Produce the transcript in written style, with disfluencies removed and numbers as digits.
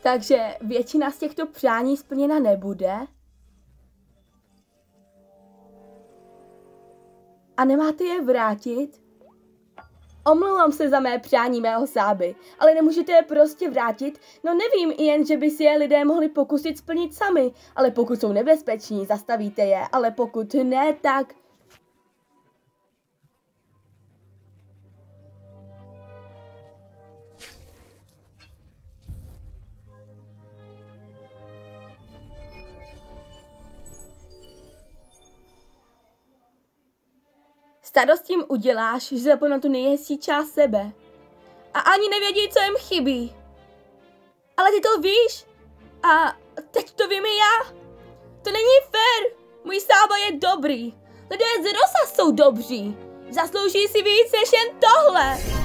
Takže většina z těchto přání splněna nebude. A nemáte je vrátit? Omlouvám se za mé přání mého sáby, ale nemůžete je prostě vrátit? No nevím, jen že by si je lidé mohli pokusit splnit sami, ale pokud jsou nebezpeční, zastavíte je, ale pokud ne, tak... Starost tím uděláš, že zapomnou tu nejhezčí část sebe. A ani nevědí, co jim chybí. Ale ty to víš. A teď to vím i já. To není fér. Můj sába je dobrý. Lidé z Rosa jsou dobří. Zaslouží si víc než jen tohle.